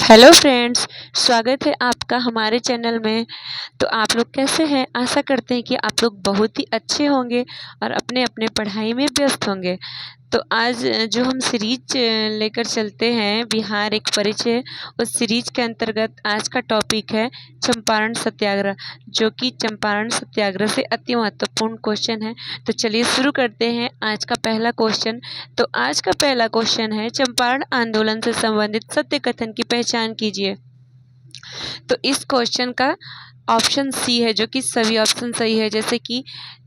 Hello friends, स्वागत है आपका हमारे चैनल में। तो आप लोग कैसे हैं? आशा करते हैं कि आप लोग बहुत ही अच्छे होंगे और अपने अपने पढ़ाई में व्यस्त होंगे। तो आज जो हम सीरीज लेकर चलते हैं, बिहार एक परिचय, उस सीरीज के अंतर्गत आज का टॉपिक है चंपारण सत्याग्रह, जो कि चंपारण सत्याग्रह से अति महत्वपूर्ण क्वेश्चन है। तो चलिए शुरू करते हैं आज का पहला क्वेश्चन। तो आज का पहला क्वेश्चन है, चंपारण आंदोलन से संबंधित सत्य कथन की पहचान कीजिए। तो इस क्वेश्चन का ऑप्शन सी है, जो कि सभी ऑप्शन सही है। जैसे कि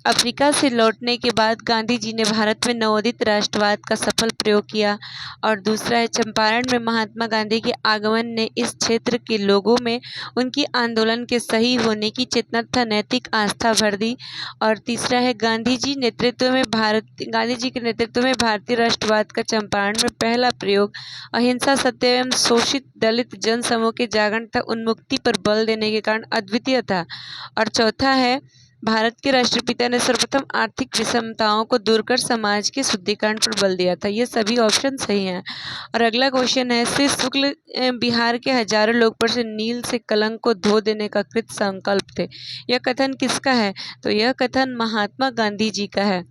अफ्रीका से लौटने के बाद गांधी जी ने भारत में नवोदित राष्ट्रवाद का सफल प्रयोग किया। और दूसरा है, चंपारण में महात्मा गांधी के आगमन ने इस क्षेत्र के लोगों में उनकी आंदोलन के सही होने की चेतना तथा नैतिक आस्था भर दी। और तीसरा है, गांधी जी के नेतृत्व में भारतीय राष्ट्रवाद का चंपारण में पहला प्रयोग अहिंसा, सत्य एवं शोषित दलित जन समूह के जागरण तथा उन्मुक्ति पर बल देने के कारण अद्वितीय था। और चौथा है, भारत के राष्ट्रपिता ने सर्वप्रथम आर्थिक विषमताओं को दूर कर समाज के शुद्धिकरण पर बल दिया था। ये सभी ऑप्शन सही हैं। और अगला क्वेश्चन है, श्री शुक्ल बिहार के हजारों लोग पर से नील से कलंक को धो देने का कृत संकल्प थे। यह कथन किसका है? तो यह कथन महात्मा गांधी जी का है।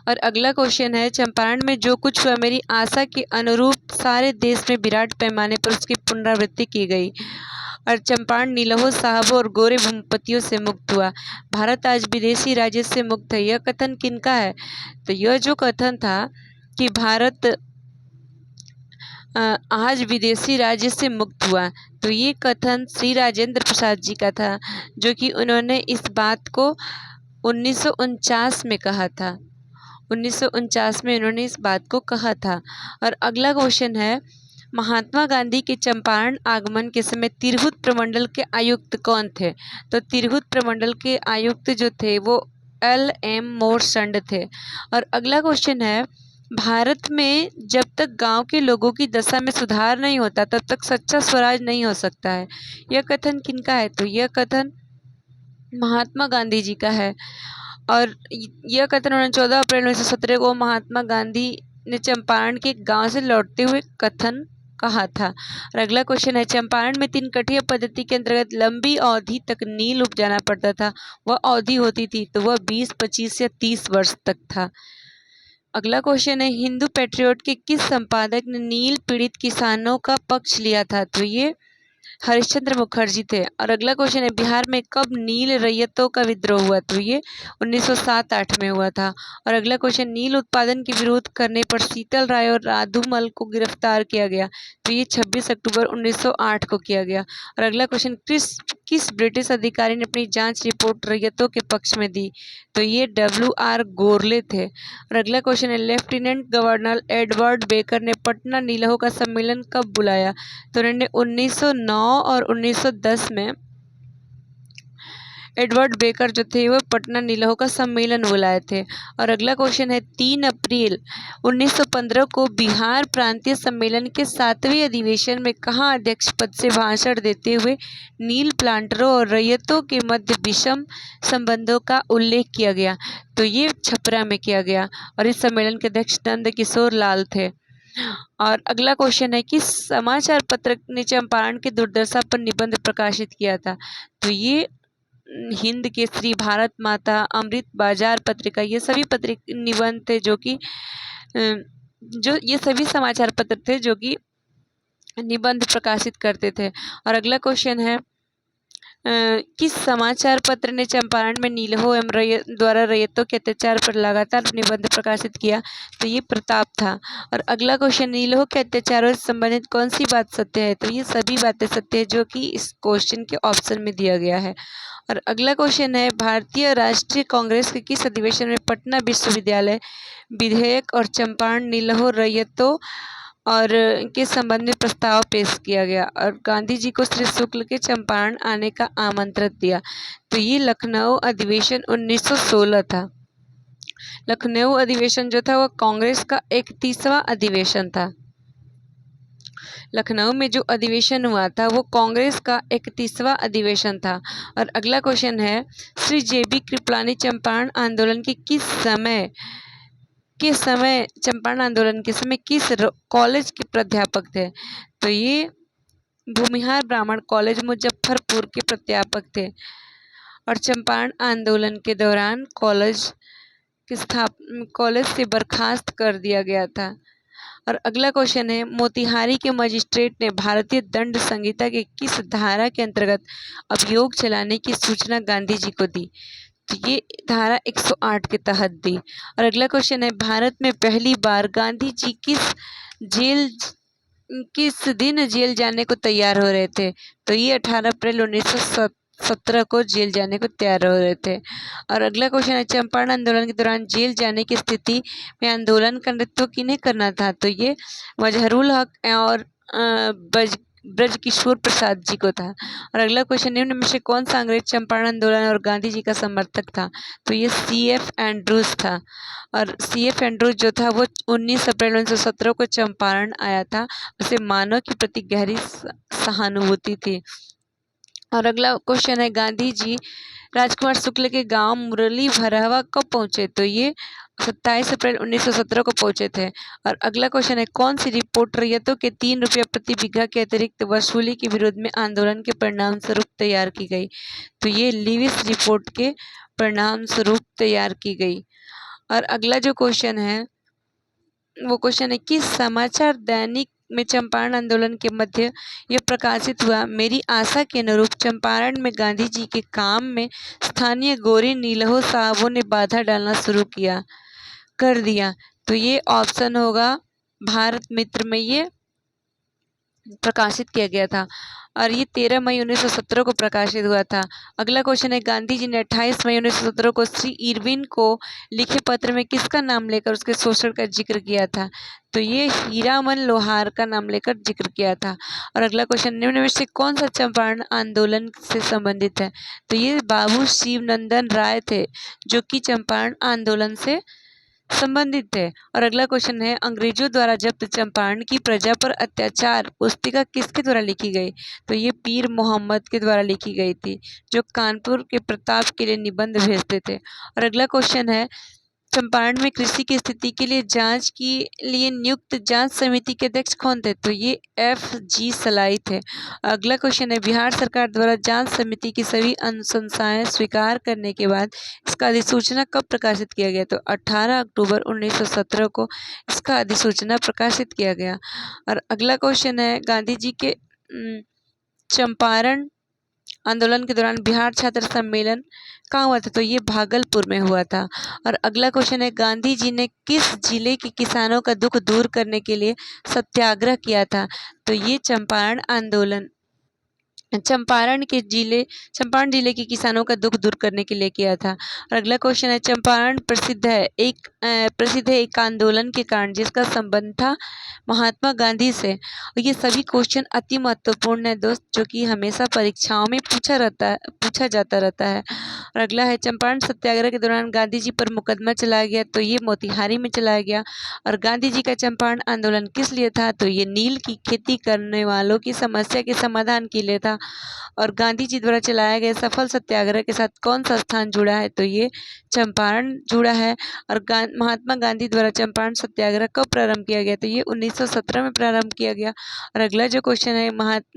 और अगला क्वेश्चन है, चंपारण में जो कुछ हुआ मेरी आशा के अनुरूप सारे देश में विराट पैमाने पर उसकी पुनरावृत्ति की गई। और चंपारण नीलहो साहबों और गोरे भूमिपतियों से मुक्त हुआ। भारत आज विदेशी राज्य से मुक्त है। यह कथन किनका है? तो यह जो कथन था कि भारत आज विदेशी राज्य से मुक्त हुआ, तो ये कथन श्री राजेंद्र प्रसाद जी का था, जो कि उन्होंने इस बात को 1949 में कहा था। 1949 में इन्होंने इस बात को कहा था। और अगला क्वेश्चन है, महात्मा गांधी के चंपारण आगमन के समय तिरहुत प्रमंडल के आयुक्त कौन थे? तो तिरहुत प्रमंडल के आयुक्त जो थे वो L.M. मोरचंद थे। और अगला क्वेश्चन है, भारत में जब तक गांव के लोगों की दशा में सुधार नहीं होता तब तक सच्चा स्वराज नहीं हो सकता है। यह कथन किनका है? तो यह कथन महात्मा गांधी जी का है। और यह कथन उन्होंने 14 अप्रैल 1917 को महात्मा गांधी ने चंपारण के गांव से लौटते हुए कथन कहा था। और अगला क्वेश्चन है, चंपारण में 3 कठिया पद्धति के अंतर्गत लंबी अवधि तक नील उपजाना पड़ता था। वह अवधि होती थी तो वह 20, 25 या 30 वर्ष तक था। अगला क्वेश्चन है, हिंदू पैट्रियट के किस संपादक ने नील पीड़ित किसानों का पक्ष लिया था? तो ये हरिश्चंद्र मुखर्जी थे। और अगला क्वेश्चन है, बिहार में कब नील रैयतों का विद्रोह हुआ? तो ये 1907-8 में हुआ था। और अगला क्वेश्चन, नील उत्पादन के विरोध करने पर शीतल राय और राधुमल को गिरफ्तार किया गया। तो ये 26 अक्टूबर 1908 को किया गया। और अगला क्वेश्चन, किस ब्रिटिश अधिकारी ने अपनी जांच रिपोर्ट रैयतों के पक्ष में दी? तो ये W.R. गोरले थे। और अगला क्वेश्चन है, लेफ्टिनेंट गवर्नर एडवर्ड बेकर ने पटना नीलहो का सम्मेलन कब बुलाया? तो उन्होंने 1909 और 1910 में एडवर्ड बेकर जो थे वो पटना नीलहो का सम्मेलन बुलाए थे। और अगला क्वेश्चन है, 3 अप्रैल 1915 को बिहार प्रांतीय सम्मेलन के 7वें अधिवेशन में कहाँ अध्यक्ष पद से भाषण देते हुए नील प्लांटरों और रैयतों के मध्य विषम संबंधों का उल्लेख किया गया? तो ये छपरा में किया गया। और इस सम्मेलन के अध्यक्ष नंद किशोर लाल थे। और अगला क्वेश्चन है, किस समाचार पत्र ने चंपारण की दुर्दशा पर निबंध प्रकाशित किया था? तो ये हिंद केसरी, भारत माता, अमृत बाजार पत्रिका, ये सभी निबंध थे जो ये सभी समाचार पत्र थे जो कि निबंध प्रकाशित करते थे। और अगला क्वेश्चन है, किस समाचार पत्र ने चंपारण में नीलहो एवं द्वारा रैयतों के अत्याचार पर लगातार निबंध प्रकाशित किया? तो ये प्रताप था। और अगला क्वेश्चन, नीलहो के अत्याचारों से संबंधित कौन सी बात सत्य है? तो ये सभी बातें सत्य है जो कि इस क्वेश्चन के ऑप्शन में दिया गया है। और अगला क्वेश्चन है, भारतीय राष्ट्रीय कांग्रेस के किस अधिवेशन में पटना विश्वविद्यालय विधेयक और चंपारण नीलहो रैयतों और के संबंध में प्रस्ताव पेश किया गया? और गांधी जी को श्री शुक्ल के चंपारण आने का आमंत्रण दिया? तो ये लखनऊ अधिवेशन 1916 था। लखनऊ अधिवेशन जो था वह कांग्रेस का 31वां अधिवेशन था। लखनऊ में जो अधिवेशन हुआ था वो कांग्रेस का 31वां अधिवेशन था। और अगला क्वेश्चन है, श्री JB कृपलानी चंपारण आंदोलन के चंपारण आंदोलन के समय किस कॉलेज के प्राध्यापक थे? तो ये भूमिहार ब्राह्मण कॉलेज मुजफ्फरपुर के प्राध्यापक थे और चंपारण आंदोलन के दौरान कॉलेज से बर्खास्त कर दिया गया था। और अगला क्वेश्चन है, मोतिहारी के मजिस्ट्रेट ने भारतीय दंड संहिता के किस धारा के अंतर्गत अभियोग चलाने की सूचना गांधी जी को दी? तो ये धारा 108 के तहत दी। और अगला क्वेश्चन है, भारत में पहली बार गांधी जी किस दिन जेल जाने को तैयार हो रहे थे? तो ये 18 अप्रैल 1917 को जेल जाने को तैयार हो रहे थे। और अगला क्वेश्चन है, चंपारण आंदोलन के दौरान जेल जाने की स्थिति में आंदोलन का नेतृत्व किन्हें करना था? तो ये मजहरुल हक और ब्रजकिशोर प्रसाद जी को था। और अगला क्वेश्चन, निम्न में से कौन सा अंग्रेज चंपारण आंदोलन और गांधी जी का समर्थक था? तो ये C.F. एंड्रूज था। और C.F. एंड्रूज जो था वो 19 अप्रैल 1917 को चंपारण आया था। उसे मानव के प्रति गहरी सहानुभूति थी। और अगला क्वेश्चन है, गांधी जी राजकुमार शुक्ल के गांव मुरली भरावा कब पहुंचे? तो ये 27 अप्रैल 1917 को पहुंचे थे। और अगला क्वेश्चन है, कौन सी रिपोर्ट रैयतों के 3 रुपये प्रति बीघा के अतिरिक्त वसूली के विरोध में आंदोलन के परिणाम स्वरूप तैयार की गई? तो ये लिविस रिपोर्ट के परिणाम स्वरूप तैयार की गई। और अगला जो क्वेश्चन है वो क्वेश्चन है, किस समाचार दैनिक में चंपारण आंदोलन के मध्य यह प्रकाशित हुआ, मेरी आशा के अनुरूप चंपारण में गांधी जी के काम में स्थानीय गोरी नीलहो साहबों ने बाधा डालना शुरू कर दिया? तो ये ऑप्शन होगा भारत मित्र में ये प्रकाशित किया गया था। और ये 13 मई 1917 को प्रकाशित हुआ था। अगला क्वेश्चन है, गांधी जी ने 28 मई 1917 को श्री इरविन को लिखे पत्र में किसका नाम लेकर उसके शोषण का जिक्र किया था? तो ये हीरामन लोहार का नाम लेकर जिक्र किया था। और अगला क्वेश्चन, निम्न में से कौन सा चंपारण आंदोलन से संबंधित है? तो ये बाबू शिवनंदन राय थे जो कि चंपारण आंदोलन से संबंधित थे। और अगला क्वेश्चन है, अंग्रेजों द्वारा जब्त चंपारण की प्रजा पर अत्याचार पुस्तिका किसके द्वारा लिखी गई? तो ये पीर मोहम्मद के द्वारा लिखी गई थी, जो कानपुर के प्रताप के लिए निबंध भेजते थे। और अगला क्वेश्चन है, चंपारण में कृषि की स्थिति के लिए जांच के लिए नियुक्त जांच समिति के अध्यक्ष कौन थे? तो ये F.G. सलाई थे। अगला क्वेश्चन है, बिहार सरकार द्वारा जांच समिति की सभी अनुशंसाएं स्वीकार करने के बाद इसका अधिसूचना कब प्रकाशित किया गया? तो 18 अक्टूबर 1917 को इसका अधिसूचना प्रकाशित किया गया। और अगला क्वेश्चन है, गांधी जी के चंपारण आंदोलन के दौरान बिहार छात्र सम्मेलन कहाँ हुआ था? तो ये भागलपुर में हुआ था। और अगला क्वेश्चन है, गांधी जी ने किस जिले के किसानों का दुख दूर करने के लिए सत्याग्रह किया था? तो ये चंपारण जिले के किसानों का दुख दूर करने के लिए किया था। और अगला क्वेश्चन है, चंपारण प्रसिद्ध है एक आंदोलन के कारण जिसका संबंध था महात्मा गांधी से। और ये सभी क्वेश्चन अति महत्वपूर्ण है दोस्त, जो कि हमेशा परीक्षाओं में पूछा जाता रहता है। और अगला है, चंपारण सत्याग्रह के दौरान गांधी जी पर मुकदमा चलाया गया। तो ये मोतिहारी में चलाया गया। और गांधी जी का चंपारण आंदोलन किस लिए था? तो ये नील की खेती करने वालों की समस्या के समाधान के लिए था। और गांधी जी द्वारा चलाया गया सफल सत्याग्रह के साथ कौन सा स्थान जुड़ा है? तो ये चंपारण जुड़ा है। और महात्मा गांधी द्वारा चंपारण सत्याग्रह कब प्रारंभ किया गया? तो ये 1917 में प्रारंभ किया गया। और अगला जो क्वेश्चन है,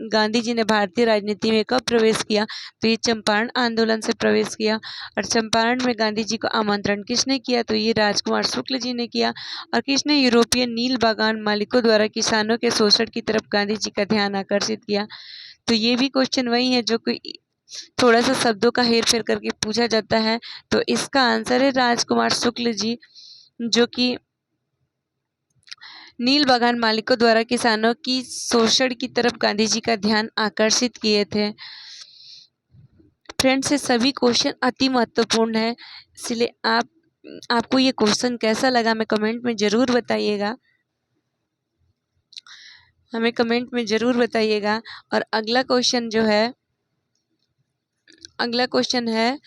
गांधी जी ने भारतीय राजनीति में कब प्रवेश किया? तो ये चंपारण आंदोलन से प्रवेश किया। और चंपारण में गांधी जी को आमंत्रण किसने किया? तो ये राजकुमार शुक्ल जी ने किया। और किसने यूरोपीय नील बागान मालिकों द्वारा किसानों के शोषण की तरफ गांधी जी का ध्यान आकर्षित किया? तो ये भी क्वेश्चन वही है जो कि थोड़ा सा शब्दों का हेर फेर करके पूछा जाता है। तो इसका आंसर है राजकुमार शुक्ल जी, जो कि नील बागान मालिकों द्वारा किसानों की शोषण की तरफ गांधी जी का ध्यान आकर्षित किए थे। फ्रेंड्स, ये सभी क्वेश्चन अति महत्वपूर्ण है, इसलिए आपको ये क्वेश्चन कैसा लगा हमें कमेंट में ज़रूर बताइएगा। और अगला क्वेश्चन है,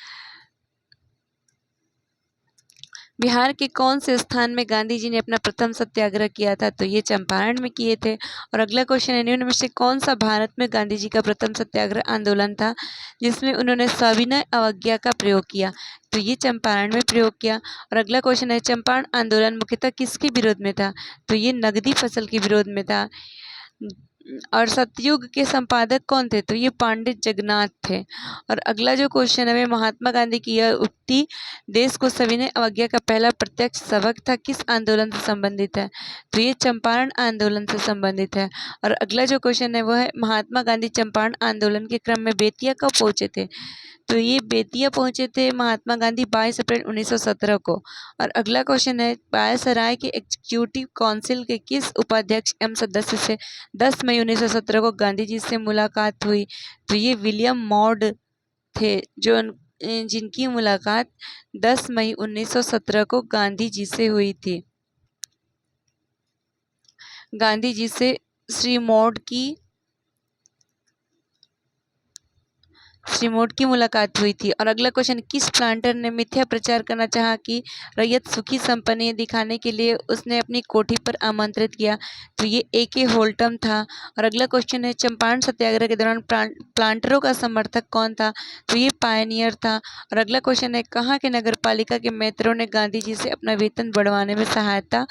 बिहार के कौन से स्थान में गांधी जी ने अपना प्रथम सत्याग्रह किया था? तो ये चंपारण में किए थे। और अगला क्वेश्चन है, निम्न में से कौन सा भारत में गांधी जी का प्रथम सत्याग्रह आंदोलन था जिसमें उन्होंने सविनय अवज्ञा का प्रयोग किया? तो ये चंपारण में प्रयोग किया। और अगला क्वेश्चन है, चंपारण आंदोलन मुख्यतः किसके विरोध में था? तो ये नगदी फसल के विरोध में था। और सतयुग के संपादक कौन थे? तो ये पंडित जगन्नाथ थे। और अगला जो क्वेश्चन है, महात्मा गांधी की यह उक्ति देश को सविनय अवज्ञा का पहला प्रत्यक्ष सबक था, किस आंदोलन से संबंधित है? तो ये चंपारण आंदोलन से संबंधित है। और अगला जो क्वेश्चन है वो है, महात्मा गांधी चंपारण आंदोलन के क्रम में बेतिया कब पहुंचे थे? तो ये बेतिया पहुंचे थे महात्मा गांधी 22 अप्रैल 1917 को। और अगला क्वेश्चन है, वायसराय के एग्जीक्यूटिव काउंसिल के किस उपाध्यक्ष एवं सदस्य से 10 मई 1917 को गांधी जी से मुलाकात हुई? तो ये विलियम मॉड थे, जिनकी मुलाकात 10 मई 1917 को गांधी जी से हुई थी। गांधी जी से श्री मॉड की मुलाकात हुई थी। और अगला क्वेश्चन, किस प्लांटर ने मिथ्या प्रचार करना चाहा कि रैयत सुखी संपन्न दिखाने के लिए उसने अपनी कोठी पर आमंत्रित किया? तो ये ए.के. होल्टम था। और अगला क्वेश्चन है, चंपारण सत्याग्रह के दौरान प्लांटरों का समर्थक कौन था? तो ये पायनियर था। और अगला क्वेश्चन है, कहाँ के नगरपालिका के मेयरों ने गांधी जी से अपना वेतन बढ़वाने में सहायता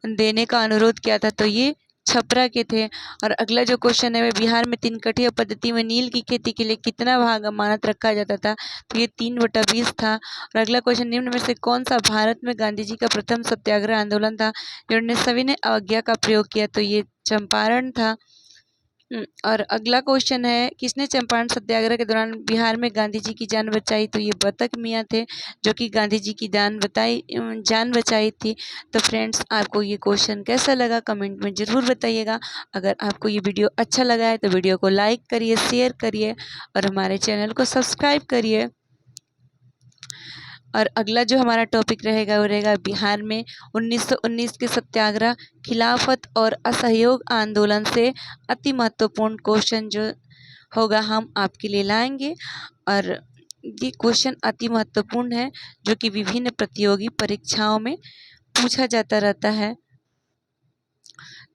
देने का अनुरोध किया था? तो ये छपरा के थे। और अगला जो क्वेश्चन है, वह बिहार में 3 कठिया पद्धति में नील की खेती के लिए कितना भाग अमानत रखा जाता था? तो ये 3/20 था। और अगला क्वेश्चन, निम्न में से कौन सा भारत में गांधी जी का प्रथम सत्याग्रह आंदोलन था जिन्होंने सविनय अवज्ञा का प्रयोग किया? तो ये चंपारण था। और अगला क्वेश्चन है, किसने चंपारण सत्याग्रह के दौरान बिहार में गांधी जी की जान बचाई? तो ये बतक मियाँ थे, जो कि गांधी जी की जान बचाई थी। तो फ्रेंड्स, आपको ये क्वेश्चन कैसा लगा कमेंट में ज़रूर बताइएगा। अगर आपको ये वीडियो अच्छा लगा है तो वीडियो को लाइक करिए, शेयर करिए और हमारे चैनल को सब्सक्राइब करिए। और अगला जो हमारा टॉपिक रहेगा वो रहेगा बिहार में 1919 के सत्याग्रह, खिलाफत और असहयोग आंदोलन से अति महत्वपूर्ण क्वेश्चन जो होगा हम आपके लिए लाएंगे। और ये क्वेश्चन अति महत्वपूर्ण है, जो कि विभिन्न प्रतियोगी परीक्षाओं में पूछा जाता रहता है।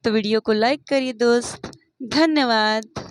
तो वीडियो को लाइक करिए दोस्त। धन्यवाद।